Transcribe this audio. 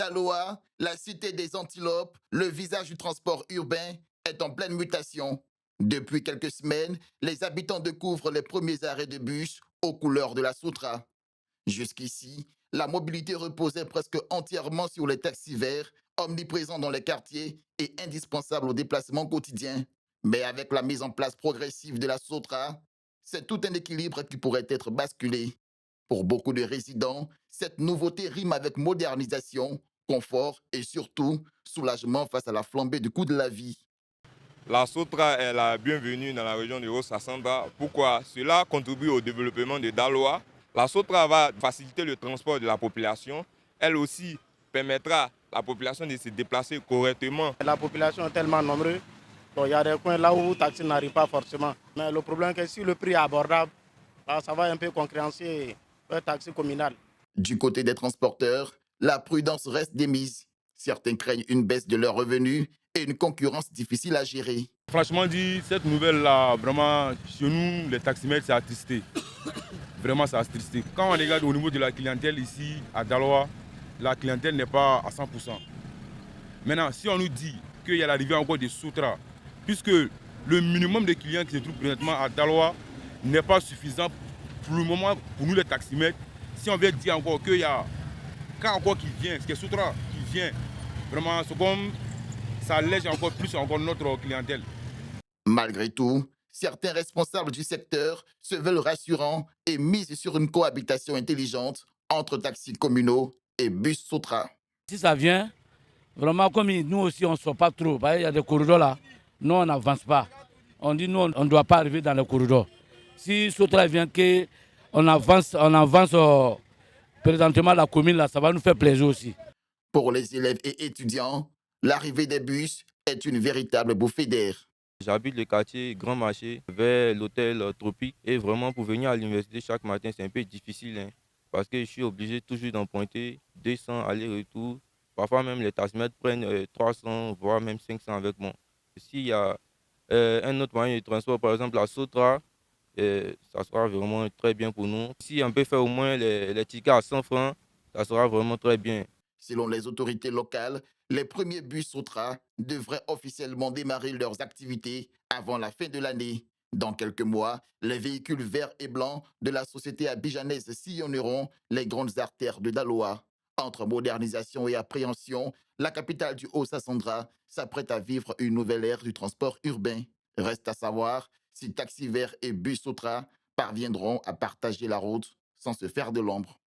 Daloa, la cité des antilopes, le visage du transport urbain est en pleine mutation. Depuis quelques semaines, les habitants découvrent les premiers arrêts de bus aux couleurs de la Soutra. Jusqu'ici, la mobilité reposait presque entièrement sur les taxis verts, omniprésents dans les quartiers et indispensables aux déplacements quotidiens. Mais avec la mise en place progressive de la Sotra, c'est tout un équilibre qui pourrait être basculé. Pour beaucoup de résidents, cette nouveauté rime avec modernisation, confort et surtout soulagement face à la flambée du coût de la vie. La Sotra est la bienvenue dans la région de Haut-Sassandra. Pourquoi? Cela contribue au développement de Daloa. La Sotra va faciliter le transport de la population. Elle aussi permettra à la population de se déplacer correctement. La population est tellement nombreuse, il y a des coins là où le taxi n'arrive pas forcément. Mais le problème est que si le prix est abordable, ça va un peu concurrencer le taxi communal. Du côté des transporteurs, la prudence reste démise. Certains craignent une baisse de leurs revenus et une concurrence difficile à gérer. Franchement dit, cette nouvelle-là, vraiment, chez nous, les taximètres, c'est attristé. Vraiment, c'est attristé. Quand on regarde au niveau de la clientèle ici, à Daloa, la clientèle n'est pas à 100%. Maintenant, si on nous dit qu'il y a l'arrivée encore des Sotra, puisque le minimum de clients qui se trouvent présentement à Daloa n'est pas suffisant pour le moment pour nous les taximètres, si on veut dire encore qu'il y a quand encore qui vient, c'est Sotra qui vient, vraiment, c'est comme ça allège encore plus encore notre clientèle. Malgré tout, certains responsables du secteur se veulent rassurants et misent sur une cohabitation intelligente entre taxis communaux et bus Sotra. Si ça vient, vraiment comme nous aussi on ne sort pas trop, il y a des corridors là, nous on n'avance pas. On dit nous on ne doit pas arriver dans les corridors. Si Sotra vient qu'on avance, présentement la commune là, ça va nous faire plaisir aussi. Pour les élèves et étudiants, l'arrivée des bus est une véritable bouffée d'air. J'habite le quartier Grand Marché vers l'hôtel Tropique et vraiment pour venir à l'université chaque matin c'est un peu difficile hein, parce que je suis obligé toujours d'emprunter 200 aller-retour. Parfois même les taximètres prennent 300 voire même 500 avec moi. S'il y a un autre moyen de transport, par exemple la Sotra, ça sera vraiment très bien pour nous. Si on peut faire au moins les tickets à 100 francs, ça sera vraiment très bien. Selon les autorités locales, les premiers bus Sotra devraient officiellement démarrer leurs activités avant la fin de l'année. Dans quelques mois, les véhicules verts et blancs de la société abidjanaise sillonneront les grandes artères de Daloa. Entre modernisation et appréhension, la capitale du Haut-Sassandra s'apprête à vivre une nouvelle ère du transport urbain. Reste à savoir si taxis verts et bus Sotra parviendront à partager la route sans se faire de l'ombre.